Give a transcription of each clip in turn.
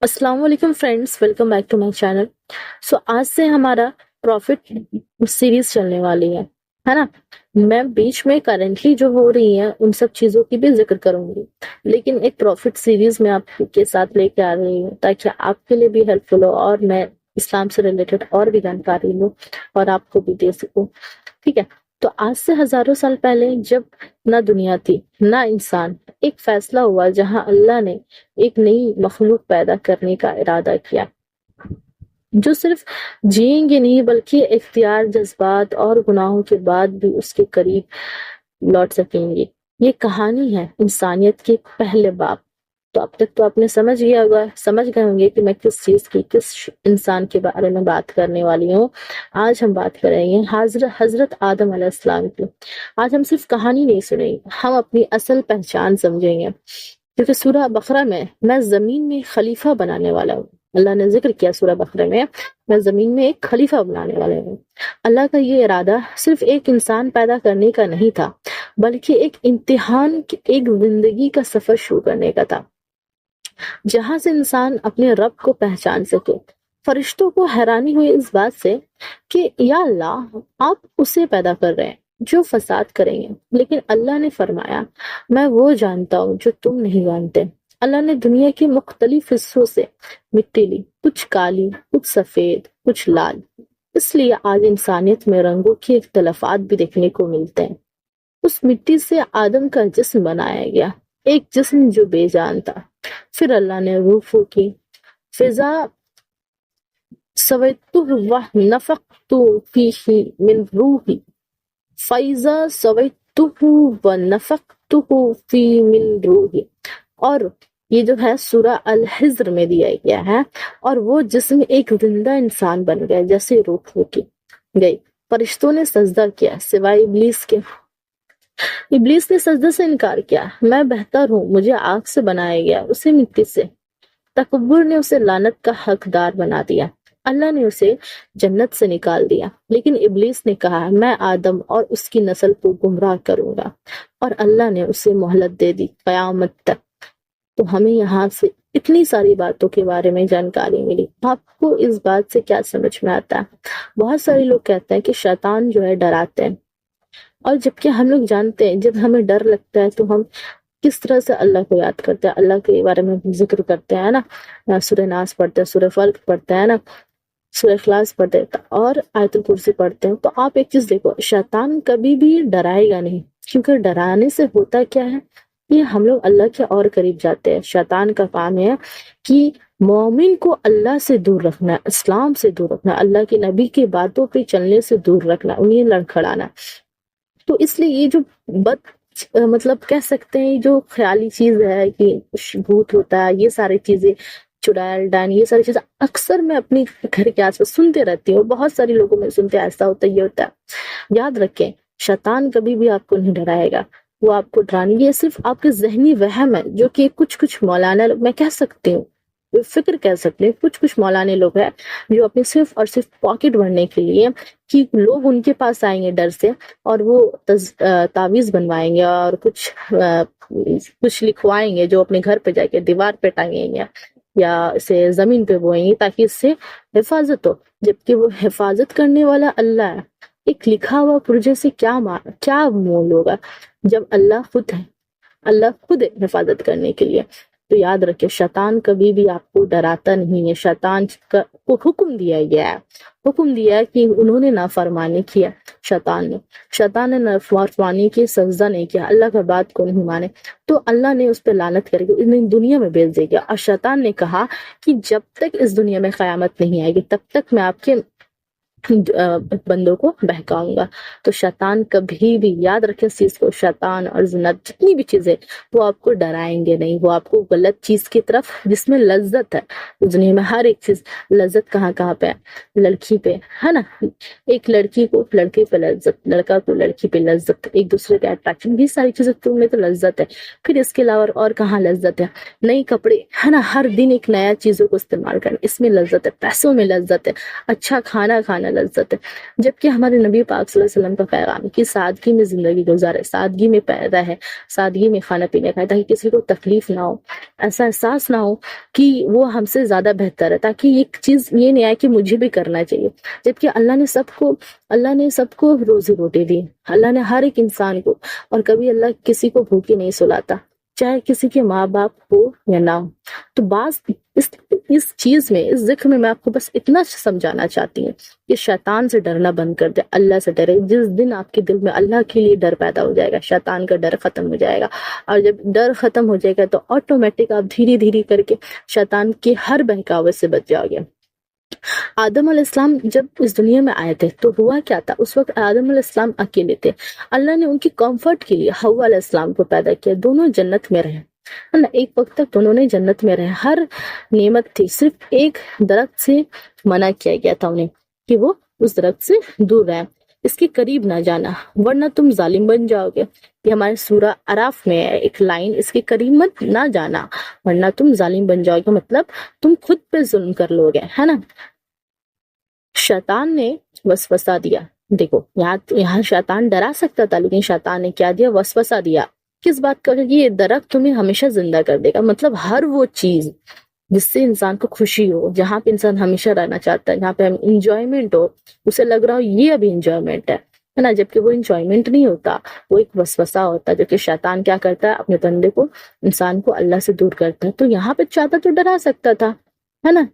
السلام علیکم friends, welcome back to my channel. آج سے ہمارا پروفٹ سیریز چلنے والی ہے نا۔ میں بیچ میں کرنٹلی جو ہو رہی ہیں ان سب چیزوں کی بھی ذکر کروں گی، لیکن ایک پروفٹ سیریز میں آپ کے ساتھ لے کے آ رہی ہوں تاکہ آپ کے لیے بھی ہیلپ فل ہو اور میں اسلام سے ریلیٹڈ اور بھی جانکاری لوں اور آپ کو بھی دے سکوں، ٹھیک ہے۔ تو آج سے ہزاروں سال پہلے جب نہ دنیا تھی نہ انسان، ایک فیصلہ ہوا جہاں اللہ نے ایک نئی مخلوق پیدا کرنے کا ارادہ کیا، جو صرف جئیں گے نہیں بلکہ اختیار، جذبات اور گناہوں کے بعد بھی اس کے قریب لوٹ سکیں گے۔ یہ کہانی ہے انسانیت کے پہلے باپ۔ تو اب تک تو آپ نے سمجھ گئے ہوں گے کہ میں کس انسان کے بارے میں بات کرنے والی ہوں۔ آج ہم بات کریں گے حضرت آدم علیہ السلام کی۔ آج ہم صرف کہانی نہیں سنیں گے، ہم اپنی اصل پہچان سمجھیں گے، کیونکہ سورہ بقرہ میں زمین میں خلیفہ بنانے والا ہوں۔ اللہ نے ذکر کیا سورہ بقرہ میں زمین میں ایک خلیفہ بنانے والا ہوں۔ اللہ کا یہ ارادہ صرف ایک انسان پیدا کرنے کا نہیں تھا، بلکہ ایک امتحان، ایک زندگی کا سفر شروع کرنے کا تھا، جہاں سے انسان اپنے رب کو پہچان سکے۔ فرشتوں کو حیرانی ہوئی اس بات سے کہ یا اللہ، آپ اسے پیدا کر رہے ہیں جو فساد کریں گے، لیکن اللہ نے فرمایا میں وہ جانتا ہوں جو تم نہیں جانتے۔ اللہ نے دنیا کے مختلف حصوں سے مٹی لی، کچھ کالی، کچھ سفید، کچھ لال۔ اس لیے آج انسانیت میں رنگوں کے اختلافات بھی دیکھنے کو ملتے ہیں۔ اس مٹی سے آدم کا جسم بنایا گیا، ایک جسم جو بے جان تھا۔ پھر اللہ نے روح پھونکی، فضا سویتہ ونفخت فیہ من روحی، فَإِذَا سَوَيْتُهُ وَنَفَخْتُهُ فِيهِ مِن روحی۔ اور یہ جو ہے سورہ الحجر میں دیا گیا ہے، اور وہ جسم ایک زندہ انسان بن گیا جیسے روح پھونکی گئی۔ فرشتوں نے سجدہ کیا سوائے ابلیس کے۔ ابلیس نے سجدہ سے انکار کیا، میں بہتر ہوں، مجھے آگ سے بنایا گیا، اسے مٹی سے۔ تکبر نے اسے لعنت کا حقدار بنا دیا۔ اللہ نے اسے جنت سے نکال دیا، لیکن ابلیس نے کہا میں آدم اور اس کی نسل کو گمراہ کروں گا، اور اللہ نے اسے مہلت دے دی قیامت تک۔ تو ہمیں یہاں سے اتنی ساری باتوں کے بارے میں جانکاری ملی۔ آپ کو اس بات سے کیا سمجھ میں آتا ہے؟ بہت سارے لوگ کہتے ہیں کہ شیطان جو ہے ڈراتے ہیں، اور جبکہ ہم لوگ جانتے ہیں جب ہمیں ڈر لگتا ہے تو ہم کس طرح سے اللہ کو یاد کرتے ہیں، اللہ کے بارے میں ذکر کرتے ہیں نا، سورہ ناس پڑھتے ہیں، سورہ فلق پڑھتے ہیں نا، سورہ اخلاص پڑھتے ہیں اور آیت الکرسی پڑھتے ہیں۔ تو آپ ایک چیز دیکھو، شیطان کبھی بھی ڈرائے گا نہیں، کیونکہ ڈرانے سے ہوتا کیا ہے، یہ ہم لوگ اللہ کے اور قریب جاتے ہیں۔ شیطان کا کام ہے کہ مومن کو اللہ سے دور رکھنا، اسلام سے دور رکھنا، اللہ کے نبی کی باتوں پہ چلنے سے دور رکھنا، انہیں لڑکھڑانا۔ تو اس لیے یہ جو مطلب کہہ سکتے ہیں جو خیالی چیز ہے کہ بھوت ہوتا ہے، یہ ساری چیزیں، چڑیل ڈان، یہ ساری چیزیں اکثر میں اپنی گھر کے آس پاس سنتے رہتی ہوں، بہت ساری لوگوں میں سنتے ہیں ایسا ہوتا ہے، یہ ہوتا ہے۔ یاد رکھیں، شیطان کبھی بھی آپ کو نہیں ڈرائے گا، وہ آپ کو ڈرانے، یہ صرف آپ کے ذہنی وہم ہے جو کہ کچھ مولانا لوگ، میں کہہ سکتی ہوں، فکر کہہ سکتے ہیں، کچھ مولانے لوگ ہیں جو اپنے صرف اور صرف پاکٹ بھرنے کے لیے کہ لوگ ان کے پاس آئیں گے ڈر سے، اور وہ تعویذ بنوائیں گے اور کچھ لکھوائیں گے جو اپنے گھر پہ جا کے دیوار پہ ٹانگیں گے یا اسے زمین پہ بوئیں گے تاکہ اس سے حفاظت ہو، جبکہ وہ حفاظت کرنے والا اللہ ہے۔ ایک لکھا ہوا پرجے سے کیا مول ہوگا جب اللہ خود ہے، اللہ خود ہے حفاظت کرنے کے لیے۔ تو یاد رکھے، شیطان کبھی بھی آپ کو ڈراتا نہیں ہے۔ شیطان کو حکم دیا گیا ہے کہ انہوں نے نافرمانی کیا، شیطان نے نافرمانی کی، سجدہ نہیں کیا، اللہ کا بات کو نہیں مانے، تو اللہ نے اس پہ لعنت کر کے انہیں دنیا میں بھیج دے گیا۔ اور شیطان نے کہا کہ جب تک اس دنیا میں قیامت نہیں آئے گی تب تک میں آپ کے بندوں کو بہکاؤں گا۔ تو شیطان کبھی بھی، یاد رکھیں اس چیز کو، شیطان اور زنت جتنی بھی چیزیں، وہ آپ کو ڈرائیں گے نہیں، وہ آپ کو غلط چیز کی طرف، جس میں لذت ہے، دنیا میں ہر ایک چیز، لذت کہاں پہ ہے؟ لڑکی پہ ہے نا، ایک لڑکی کو لڑکے پہ لذت، لڑکا کو لڑکی پہ لذت، ایک دوسرے کا اٹریکشن، یہ ساری چیزیں تم میں تو لذت ہے۔ پھر اس کے علاوہ اور کہاں لذت ہے؟ نئی کپڑے ہے نا، ہر دن ایک نیا چیزوں کو استعمال کرنا، اس میں لذت ہے۔ پیسوں میں لذت ہے، اچھا کھانا کھانا، میں لذت ہے، جبکہ ہمارے نبی پاک صلی اللہ علیہ وسلم کا پیغام کہ سادگی میں زندگی گزارے، سادگی میں پیدا ہے، سادگی میں کھانا پینا کھائے، تاکہ کسی کو تکلیف نہ ہو، ایسا احساس نہ ہو کہ وہ ہم سے زیادہ بہتر ہے، تاکہ یہ چیز یہ نہیں آئے کہ مجھے بھی کرنا چاہیے، جبکہ اللہ نے سب کو روزی روٹی دی، اللہ نے ہر ایک انسان کو، اور کبھی اللہ کسی کو بھوکے نہیں سلاتا، چاہے کسی کے ماں باپ ہو یا نہ ہو۔ تو بعض اس چیز میں، اس ذکر میں آپ کو بس اتنا سمجھانا چاہتی ہوں کہ شیطان سے ڈرنا بند کر دے، اللہ سے ڈرے۔ جس دن آپ کے دل میں اللہ کے لیے ڈر پیدا ہو جائے گا، شیطان کا ڈر ختم ہو جائے گا، اور جب ڈر ختم ہو جائے گا تو آٹومیٹک آپ دھیرے دھیرے کر کے شیطان کے ہر بہکاوے سے بچ جاؤ گے۔ آدم علیہ السلام جب اس دنیا میں آئے تھے تو ہوا کیا تھا؟ اس وقت آدم علیہ السلام اکیلے تھے، اللہ نے ان کی کمفرٹ کے لیے حوا علیہ السلام کو پیدا کیا، دونوں جنت میں رہے، ایک وقت تک دونوں نے جنت میں رہے، ہر نعمت تھی، صرف ایک درخت سے منع کیا گیا تھا انہیں کہ وہ اس درخت سے دور رہیں، اس کے قریب نہ جانا ورنہ تم ظالم بن جاؤ گے۔ یہ ہمارے سورہ اعراف میں ہے ایک لائن، اس کے قریب مت نہ جانا ورنہ تم ظالم بن جاؤ گے، مطلب تم خود پہ ظلم کر لو گے، ہے نا۔ شیطان نے وسوسہ دیا، دیکھو یہاں شیطان ڈرا سکتا تھا، لیکن شیطان نے کیا دیا؟ وسوسہ دیا۔ کس بات کا؟ کہ یہ درخت تمہیں ہمیشہ زندہ کر دے گا، مطلب ہر وہ چیز جس سے انسان کو خوشی ہو، جہاں پہ انسان ہمیشہ رہنا چاہتا ہے، جہاں پہ انجوائمنٹ ہو، اسے لگ رہا ہو یہ ابھی انجوائمنٹ ہے نا، جبکہ وہ انجوائمنٹ نہیں ہوتا، وہ ایک وسوسہ ہوتا ہے، جو کہ شیطان کیا کرتا ہے؟ اپنے بندے کو، انسان کو اللہ سے دور کرتا ہے۔ تو یہاں پہ چاہتا تو ڈرا سکتا تھا، ہے نا،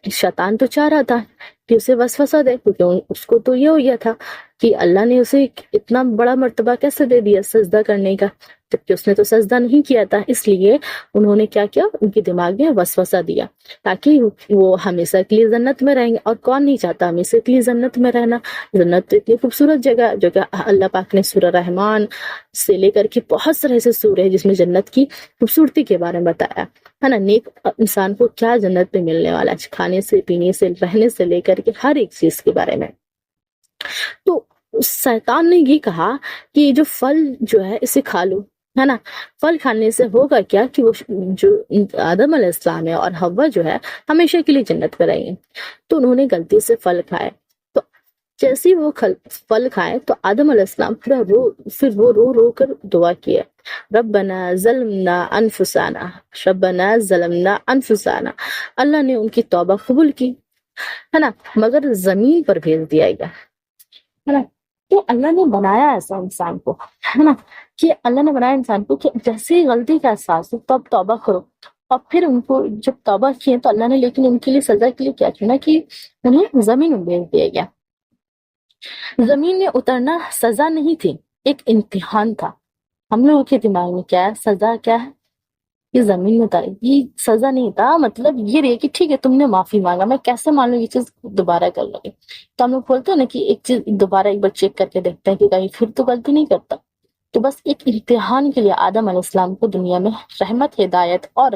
شیطان تو چاہ رہا تھا کہ اسے وسوسہ دے، کیونکہ اس کو تو یہ ہو گیا تھا کہ اللہ نے اسے اتنا بڑا مرتبہ کیسے دے دیا سجدہ کرنے کا، جبکہ اس نے تو سجدہ نہیں کیا تھا۔ اس لیے انہوں نے کیا کیا؟ ان کے دماغ میں وسوسہ دیا تاکہ وہ ہمیشہ کے لیے جنت میں رہیں گے، اور کون نہیں چاہتا ہمیشہ کے لیے جنت میں رہنا؟ جنت تو اتنی خوبصورت جگہ ہے، جو کہ اللہ پاک نے سورہ رحمان سے لے کر کے بہت سارے ایسے سورے ہیں جس میں جنت کی خوبصورتی کے بارے میں بتایا ہے نا۔ نیک انسان کو کیا جنت میں ملنے والا ہے، کھانے سے، پینے سے، رہنے سے لے کر کے ہر ایک چیز کے بارے میں۔ تو شیطان نے یہ کہا کہ یہ جو پھل جو ہے اسے کھا لو، ہے نا۔ پھل کھانے سے ہوگا کیا کہ وہ جو آدم علیہ السلام ہے اور حوا جو ہے ہمیشہ کے لیے جنت میں رہیں گے۔ تو انہوں نے غلطی سے پھل کھائے، تو جیسے ہی وہ پھل کھائے تو آدم علیہ السلام پھر وہ رو رو کر دعا کیا، ربنا ظلمنا انفسنا، ربنا ظلمنا انفسنا۔ اللہ نے ان کی توبہ قبول کی، ہے نا، مگر زمین پر بھیج دیا گیا، ہے نا۔ تو اللہ نے بنایا ایسا انسان کو، ہے نا، کہ اللہ نے بنایا انسان کو کہ جیسے ہی غلطی کا احساس ہو تب توبہ کرو، اور پھر ان کو جب توبہ کیے تو اللہ نے لیکن ان کے لیے سزا کے لیے کیا چنا کہ انہیں زمین میں بھیج دیا گیا۔ زمین میں اترنا سزا نہیں تھی، ایک امتحان تھا۔ ہم لوگوں کے دماغ میں کیا ہے؟ سزا کیا ہے کہ زمین میں اتارے، یہ سزا نہیں تھا، مطلب یہ رہے کہ ٹھیک ہے تم نے معافی مانگا، میں کیسے مان لوں یہ چیز دوبارہ کر لوں گی۔ تو ہم لوگ بولتے ہیں نا کہ ایک چیز دوبارہ ایک بار چیک کر کے دیکھتے ہیں کہ کہیں پھر تو غلطی نہیں کرتا۔ تو بس ایک امتحان کے لیے آدم علیہ السلام کو دنیا میں رحمت، ہدایت اور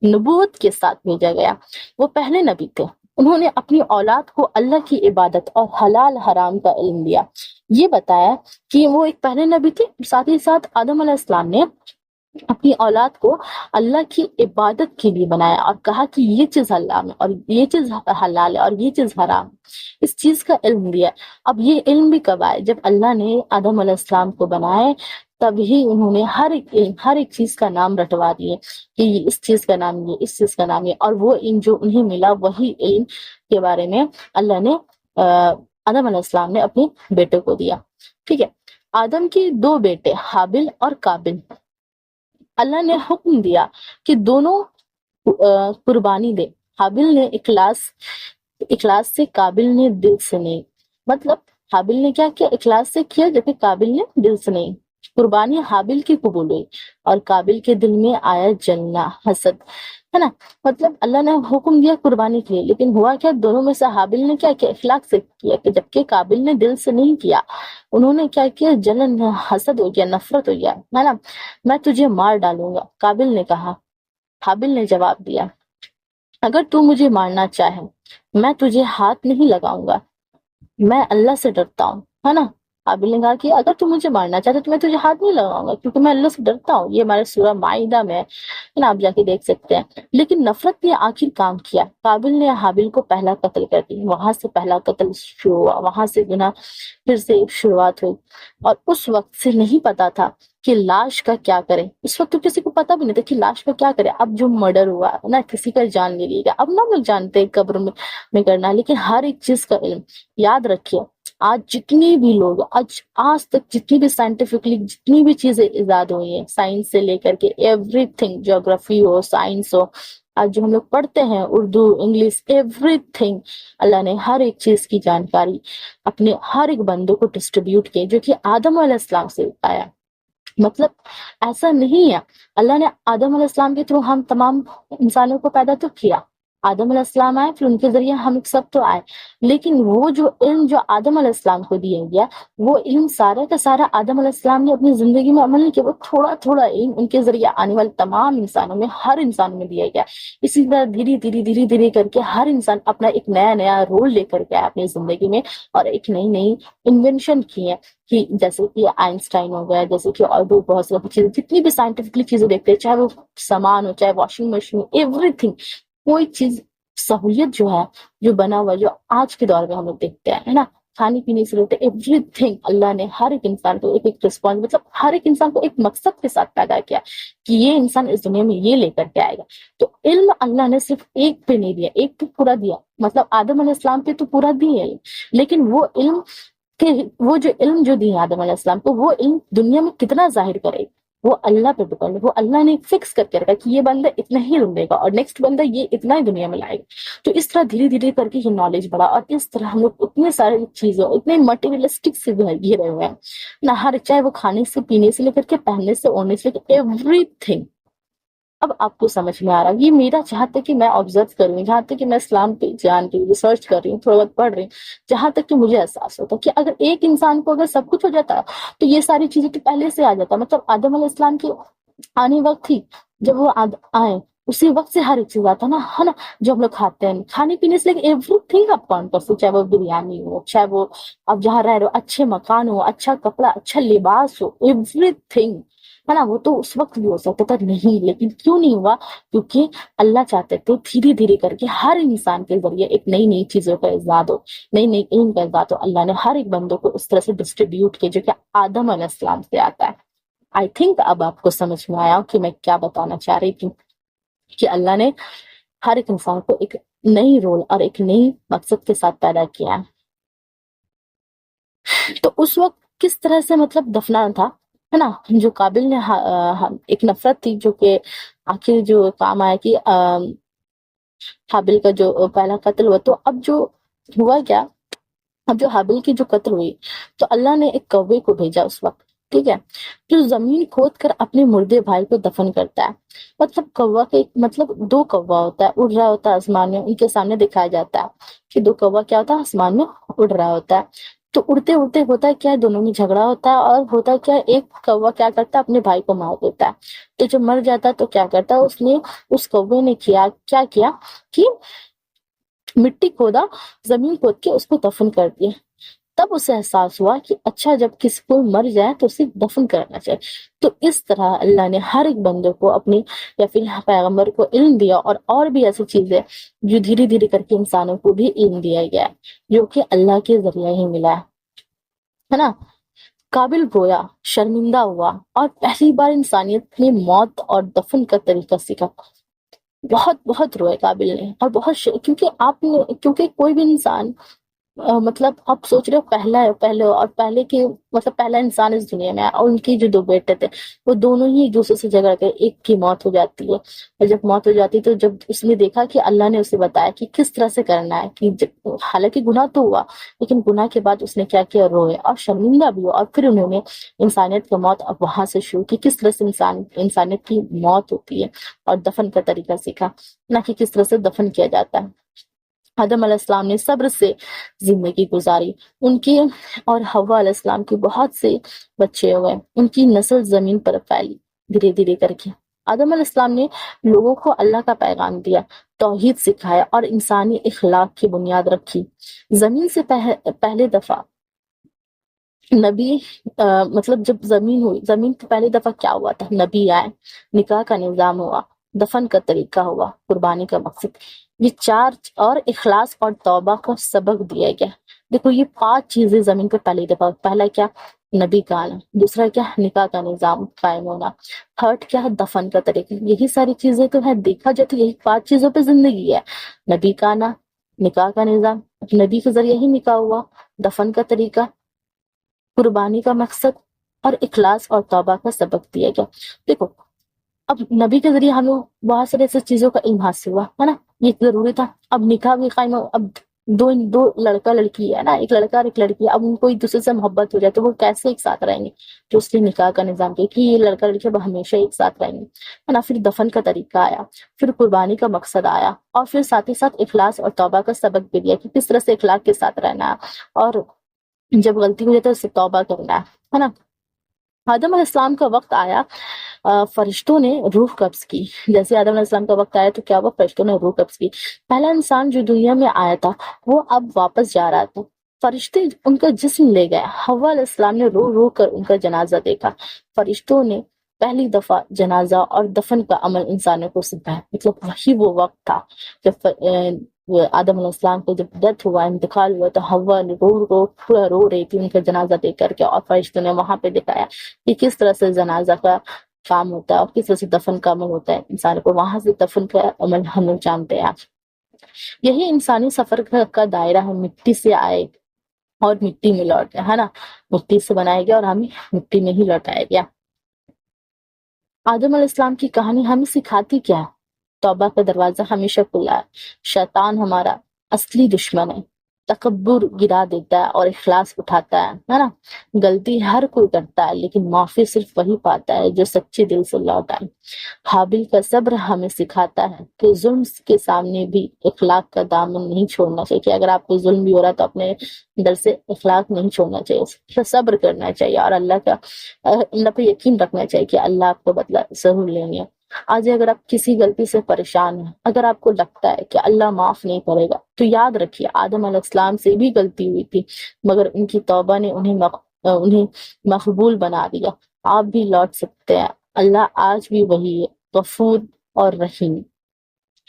نبوت کے ساتھ بھیجا گیا۔ وہ پہلے نبی تھے، انہوں نے اپنی اولاد کو اللہ کی عبادت اور حلال حرام کا علم دیا، یہ بتایا کہ وہ ایک پہلے نبی تھے، ساتھ ہی ساتھ آدم علیہ السلام نے اپنی اولاد کو اللہ کی عبادت کے لیے بنایا اور کہا کہ یہ چیز حلال ہے اور یہ چیز حلال ہے اور یہ چیز حرام، اس چیز کا علم دیا۔ اب یہ علم بھی کب آئے؟ جب اللہ نے آدم علیہ السلام کو بنائے، تبھی انہوں نے ہر ایک علم، ہر ایک چیز کا نام رٹوا دیے کہ یہ اس چیز کا نام، یہ اس چیز کا نام، یہ، اور وہ علم جو انہیں ملا وہی علم کے بارے میں اللہ نے آدم علیہ السلام نے اپنے بیٹے کو دیا۔ ٹھیک ہے، آدم کے دو بیٹے حابل اور قابل، اللہ نے حکم دیا کہ دونوں قربانی دے۔ حابل نے اخلاص سے، قابل نے دل سے نہیں، مطلب حابل نے کیا کیا؟ اخلاص سے کیا، جبکہ قابل نے دل سے نہیں۔ قربانی حابل کی قبول ہوئی اور قابل کے دل میں آیا جلنا، حسد، ہے نا، مطلب اللہ نے حکم دیا قربانی کے لیے، لیکن ہوا کیا؟ دونوں میں سے حابل نے کیا کیا؟ اخلاق سے کیا، کہ جبکہ قابل نے دل سے نہیں کیا۔ انہوں نے کیا کیا؟ جلن، حسد ہو گیا، نفرت ہو گیا، ہے نا، میں تجھے مار ڈالوں گا، قابل نے کہا۔ حابل نے جواب دیا، اگر تو مجھے مارنا چاہے میں تجھے ہاتھ نہیں لگاؤں گا، میں اللہ سے ڈرتا ہوں، ہے نا۔ قابل نے کہا کہ اگر تم مجھے مارنا چاہتے تو میں تجھے ہاتھ نہیں لگاؤں گا، کیونکہ میں اللہ سے ڈرتا ہوں. یہ ہمارے سورہ مائدہ میں ہے نا، آپ جا کے دیکھ سکتے ہیں. لیکن نفرت نے آخر کام کیا، قابل نے حابل کو پہلا قتل کر دیا. وہاں سے پہلا قتل شروع ہوا، وہاں سے گناہ پھر سے شروعات ہوئی. اور اس وقت سے نہیں پتا تھا کہ لاش کا کیا کرے. اس وقت تو کسی کو پتا بھی نہیں تھا کہ لاش کا کیا کرے. اب جو مرڈر ہوا نا، کسی کا جان لے لیا گیا، اب نہ لوگ جانتے ہیں قبر میں کرنا، لیکن ہر ایک چیز کا علم. یاد رکھیے، آج جتنی بھی لوگ آج تک جتنی بھی سائنٹیفکلی جتنی بھی چیزیں ایجاد ہوئی ہیں، سائنس سے لے کر کے ایوری تھنگ، جغرافی ہو، سائنس ہو، آج جو ہم لوگ پڑھتے ہیں اردو، انگلش، ایوری تھنگ، اللہ نے ہر ایک چیز کی جانکاری اپنے ہر ایک بندوں کو ڈسٹریبیوٹ کی، جو کہ آدم علیہ السلام سے آیا. مطلب ایسا نہیں ہے، اللہ نے آدم علیہ السلام کے تھرو ہم تمام انسانوں کو پیدا تو کیا. آدم علیہ السلام آئے، پھر ان کے ذریعے ہم سب تو آئے، لیکن وہ جو علم جو آدم علیہ السلام کو دیا گیا، وہ علم سارا کا سارا آدم علیہ السلام نے اپنی زندگی میں عمل نہیں کیا. وہ تھوڑا تھوڑا علم ان کے ذریعے آنے والے تمام انسانوں میں، ہر انسان میں دیا گیا. اسی طرح دھیرے کر کے ہر انسان اپنا ایک نیا نیا رول لے کر کے آیا اپنی زندگی میں، اور ایک نئی نئی انوینشن کی ہیں. کہ جیسے کہ آئنسٹائن ہو گیا، جیسے کہ اور بھی بہت ساری چیزیں، جتنی بھی سائنٹیفکلی چیزیں دیکھتے ہیں، چاہے وہ سامان ہو، چاہے واشنگ مشین، ایوری تھنگ، کوئی چیز سہولیت جو ہے، جو بنا ہوا، جو آج کے دور میں ہم لوگ دیکھتے ہیں، ہے نا، کھانے پینے سے لیتے ایوری تھنگ، اللہ نے ہر ایک انسان کو ایک رسپانس، مطلب ہر ایک انسان کو ایک مقصد کے ساتھ پیدا کیا کہ یہ انسان اس دنیا میں یہ لے کر کے آئے گا. تو علم اللہ نے صرف ایک پہ نہیں دیا، ایک پہ پورا دیا. مطلب آدم علیہ السلام پہ تو پورا دیا علم، لیکن وہ علم کہ وہ جو علم جو دی آدم علیہ السلام کو، وہ علم دنیا میں کتنا ظاہر کرے، وہ اللہ پہ ڈپینڈ ہے. وہ اللہ نے فکس کر کے رکھا کہ یہ بندہ اتنا ہی دے گا اور نیکسٹ بندہ یہ اتنا ہی دنیا میں لائے گا. تو اس طرح دھیرے کر کے یہ نالج بڑھا، اور اس طرح ہم لوگ اتنے سارے چیزوں، اتنے مٹیریلسٹک سے گھرے ہوئے ہیں نہ، ہر چاہے وہ کھانے سے، پینے سے لے کر کے پہننے سے، اوڑھنے سے، ایوری تھنگ. اب آپ کو سمجھ میں آ رہا، یہ میرا جہاں تک کہ میں آبزرو کر رہی ہوں، جہاں تک کہ میں اسلام پہ جان رہی ہوں، ریسرچ کر رہی ہوں، تھوڑا بہت پڑھ رہی ہوں، جہاں تک کہ مجھے احساس ہوتا کہ اگر ایک انسان کو اگر سب کچھ ہو جاتا تو یہ ساری چیزیں تو پہلے سے آ جاتا. مطلب آدم علیہ السلام کی آنے وقت تھی، جب وہ آئے اسی وقت سے ہر ایک چیز آتا نا، ہے نا. جو ہم لوگ کھاتے ہیں، کھانے پینے سے ایوری تھنگ آپ کاؤنٹ کر سکتے، چاہے وہ بریانی ہو، چاہے وہ آپ جہاں رہ رہے ہو اچھے مکان ہو، اچھا کپڑا، اچھا لباس ہو، ایوری تھنگ، ہے نا. وہ تو اس وقت بھی ہو سکتا تھا نہیں، لیکن کیوں نہیں ہوا؟ کیونکہ اللہ چاہتے تھے دھیرے کر کے ہر انسان کے ذریعے ایک نئی نئی چیزوں کا ایجاد ہو، نئی نئی علم کا ایجاد ہو. اللہ نے ہر ایک بندوں کو اس طرح سے ڈسٹریبیوٹ کیا، جو کہ آدم علیہ السلام سے آتا ہے. آئی تھنک اب آپ کو سمجھ میں آیا کہ میں کیا بتانا چاہ رہی تھی، کہ اللہ نے ہر ایک انسان کو ایک نئی رول اور ایک نئی مقصد کے ساتھ پیدا کیا ہے. تو اس وقت کس طرح سے مطلب دفنانا تھا، ہے نا. جو قابل نے ایک نفرت تھی جو کہ آخر جو کام آیا کہ حابل کا جو پہلا قتل ہوا. تو اب جو ہوا کیا، اب جو حابل کی جو قتل ہوئی، تو اللہ نے ایک کوے کو بھیجا اس وقت، ٹھیک ہے، جو زمین کھود کر اپنے مردے بھائی کو دفن کرتا ہے. مطلب کوا کے مطلب دو کوا ہوتا ہے، اڑ رہا ہوتا ہے آسمان میں، ان کے سامنے دکھایا جاتا ہے کہ دو کوا کیا ہوتا ہے، آسمان میں اڑ رہا ہوتا ہے. تو اڑتے اڑتے ہوتا ہے کیا، دونوں میں جھگڑا ہوتا ہے، اور ہوتا کیا، ایک کوا کیا کرتا ہے، اپنے بھائی کو مار دیتا ہے. تو جب مر جاتا ہے تو کیا کرتا ہے، اس نے اس کوے نے کیا کہ مٹی کھودا، زمین کھود کے اس کو دفن کر دیا. تب اسے احساس ہوا کہ اچھا، جب کسی کو مر جائے تو اسے دفن کرنا چاہیے. تو اس طرح اللہ نے ہر ایک بندے کو اپنی یا پھر پیغمبر کو علم دیا، اور بھی ایسی چیزیں جو دھیرے کر کے انسانوں کو بھی علم دیا گیا ہے، جو کہ اللہ کے ذریعے ہی ملا ہے نا. قابل رویا، شرمندہ ہوا، اور پہلی بار انسانیت نے موت اور دفن کا طریقہ سیکھا. بہت روئے قابل نے، اور کیونکہ کوئی بھی انسان مطلب آپ سوچ رہے ہو پہلے کے مطلب پہلا انسان اس دنیا میں، اور ان کی جو دو بیٹے تھے وہ دونوں ہی ایک دوسرے سے جھگڑ کے ایک کی موت ہو جاتی ہے. اور جب موت ہو جاتی ہے تو جب اس نے دیکھا کہ اللہ نے اسے بتایا کہ کس طرح سے کرنا ہے، کہ حالانکہ گناہ تو ہوا، لیکن گناہ کے بعد اس نے کیا کیا، روئے اور شرمندہ بھی ہوا. اور پھر انہوں نے انسانیت کی موت اب وہاں سے شروع کی، کس طرح سے انسانیت کی موت ہوتی ہے، اور دفن کا طریقہ سیکھا، نہ کہ کس طرح سے دفن کیا جاتا ہے. آدم علیہ السلام نے صبر سے زندگی گزاری، ان کی اور حوا علیہ السلام کے بہت سے بچے ہوئے، ان کی نسل زمین پر پھیلی دھیرے کر کے. آدم علیہ السلام نے لوگوں کو اللہ کا پیغام دیا، توحید سکھایا، اور انسانی اخلاق کی بنیاد رکھی. زمین سے پہلے دفعہ نبی مطلب جب زمین ہوئی، زمین پہ پہلی دفعہ کیا ہوا تھا؟ نبی آئے، نکاح کا نظام ہوا، دفن کا طریقہ ہوا، قربانی کا مقصد، یہ چار، اور اخلاص اور توبہ کو سبق دیا گیا۔ دیکھو یہ 5 چیزیں زمین پہ پہلی دفعہ، پہلا کیا؟ نبی کا آنا، دوسرا کیا؟ نکاح کا نظام قائم ہونا، تھرڈ کیا ہے؟ دفن کا طریقہ۔ یہی ساری چیزیں تو ہے، دیکھا جائے تو یہی 5 چیزوں پہ زندگی ہے۔ نبی کا آنا، نکاح کا نظام، نبی کے ذریعے ہی نکاح ہوا، دفن کا طریقہ، قربانی کا مقصد، اور اخلاص اور توبہ کا سبق دیا گیا۔ دیکھو اب نبی کے ذریعے ہمیں بہت سارے ایسے چیزوں کا علم حاصل ہوا ہے نا، یہ ضروری تھا۔ اب نکاح بھی قائم ہو، اب دو لڑکا لڑکی ہے نا، ایک لڑکا اور ایک لڑکی، اب ان کو ایک دوسرے سے محبت ہو جائے تو وہ کیسے ایک ساتھ رہیں گے؟ جو اس کے نکاح کا نظام کیا کہ یہ لڑکا لڑکی اب ہمیشہ ایک ساتھ رہیں گے، ہے نا۔ پھر دفن کا طریقہ آیا، پھر قربانی کا مقصد آیا، اور پھر ساتھ ہی ساتھ اخلاص اور توبہ کا سبق بھی دیا کہ کس طرح سے اخلاق کے ساتھ رہنا ہے، اور جب غلطی ہو جائے تو اس سے توبہ کرنا ہے نا۔ آدم علیہ السلام کا وقت آیا، فرشتوں نے روح قبض کی۔ جیسے آدم علیہ السلام کا وقت آیا تو کیا ہوا؟ فرشتوں نے روح قبض کی۔ پہلا انسان جو دنیا میں آیا تھا وہ اب واپس جا رہا تھا، فرشتے ان کا جسم لے گئے۔ حوا علیہ السلام نے رو رو کر ان کا جنازہ دیکھا۔ فرشتوں نے پہلی دفعہ جنازہ اور دفن کا عمل انسانوں کو سکھایا، مطلب وہی وہ وقت تھا جب آدم علیہ السلام کو جب ڈیتھ ہوا، انتقال ہوا، تو حوا نے پورا رو رہی تھی ان کا جنازہ دیکھ کر کے، اور فرشتوں نے وہاں پہ دکھایا کہ کس طرح سے جنازہ کا کام ہوتا ہے اور کس طرح سے دفن کا عمل ہوتا ہے انسان کو۔ وہاں سے دفن کا عمل ہم لوگ جانتے ہیں۔ یہی انسانی سفر کا دائرہ ہے، مٹی سے آئے اور مٹی میں لوٹ گیا، ہے نا، مٹی سے بنایا گیا اور ہمیں مٹی میں ہی لوٹایا گیا۔ آدم علیہ السلام کی کہانی ہمیں سکھاتی کیا ہے؟ توبہ کا دروازہ ہمیشہ کھلا ہے، شیطان ہمارا اصلی دشمن ہے، تکبر گرا دیتا ہے اور اخلاص اٹھاتا ہے نا۔ غلطی ہر کوئی کرتا ہے لیکن معافی صرف وہی پاتا ہے جو سچے دل سے لوٹ آئے۔ حابیل کا صبر ہمیں سکھاتا ہے کہ ظلم کے سامنے بھی اخلاق کا دامن نہیں چھوڑنا چاہیے، کہ اگر آپ کو ظلم بھی ہو رہا ہے تو اپنے دل سے اخلاق نہیں چھوڑنا چاہیے، اس پر صبر کرنا چاہیے، اور اللہ پہ یقین رکھنا چاہیے کہ اللہ آپ کو بدلہ ضرور لیں گے۔ آج اگر آپ کسی غلطی سے پریشان ہیں، اگر آپ کو لگتا ہے کہ اللہ معاف نہیں کرے گا، تو یاد رکھیے آدم علیہ السلام سے بھی غلطی ہوئی تھی، مگر ان کی توبہ نے انہیں مقبول بنا دیا۔ آپ بھی لوٹ سکتے ہیں، اللہ آج بھی وہی ہے، غفور اور رحیم۔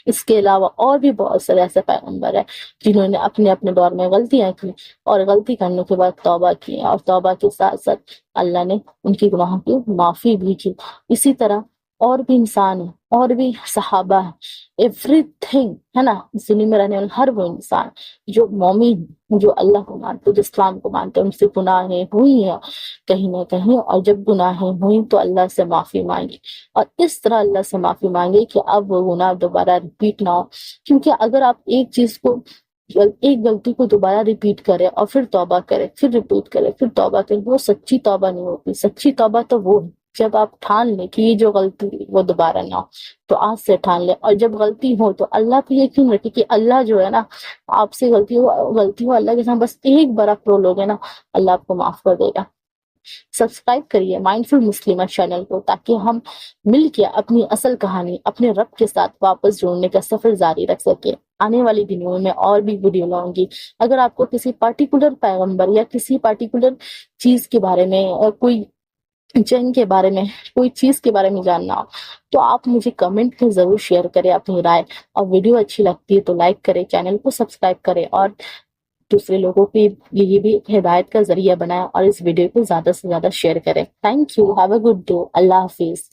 اس کے علاوہ اور بھی بہت سارے ایسے پیغمبر ہیں جنہوں نے اپنے اپنے دور میں غلطیاں کی، اور غلطی کرنے کے بعد توبہ کی، اور توبہ کے ساتھ ساتھ اللہ نے ان کی گناہوں کی معافی بھی کی۔ اسی طرح اور بھی انسان ہیں، اور بھی صحابہ ہیں، ایوری تھنگ، ہے نا، اس دنیا میں رہنے والے ہر وہ انسان جو مومن، جو اللہ کو مانتے، جو اسلام کو مانتے، ان سے گناہیں ہوئی ہیں کہیں نہ کہیں، اور جب گناہیں ہوئی تو اللہ سے معافی مانگی، اور اس طرح اللہ سے معافی مانگے کہ اب وہ گناہ دوبارہ ریپیٹ نہ ہو۔ کیونکہ اگر آپ ایک غلطی کو دوبارہ ریپیٹ کرے اور پھر توبہ کرے، پھر ریپیٹ کرے، پھر توبہ کرے، وہ سچی توبہ نہیں ہوتی۔ سچی توبہ تو وہ ہے جب آپ ٹھان لیں کہ یہ جو غلطی وہ دوبارہ نہ ہو، تو آج سے ٹھان لیں، اور جب غلطی ہو تو اللہ پہ یقین رکھے کہ اللہ جو ہے نا، آپ سے غلطی ہو اللہ کے سامنے بس ایک بار آپ رو لوگے نا، اللہ آپ کو معاف کر دے گا۔ سبسکرائب کریے مائنڈفل مسلمہ چینل کو، تاکہ ہم مل کے اپنی اصل کہانی اپنے رب کے ساتھ واپس جوڑنے کا سفر جاری رکھ سکے۔ آنے والی دنوں میں اور بھی ویڈیو لاؤں گی۔ اگر آپ کو کسی پارٹیکولر پیغمبر یا کسی پارٹیکولر چیز کے بارے میں، اور کوئی جنگ کے بارے میں، کوئی چیز کے بارے میں جاننا ہو، تو آپ مجھے کمنٹ میں ضرور شیئر کریں اپنی رائے، اور ویڈیو اچھی لگتی ہے تو لائک کریں، چینل کو سبسکرائب کریں، اور دوسرے لوگوں کے لیے بھی ایک ہدایت کا ذریعہ بنائیں، اور اس ویڈیو کو زیادہ سے زیادہ شیئر کریں۔ Thank you, have a good day, اللہ حافظ۔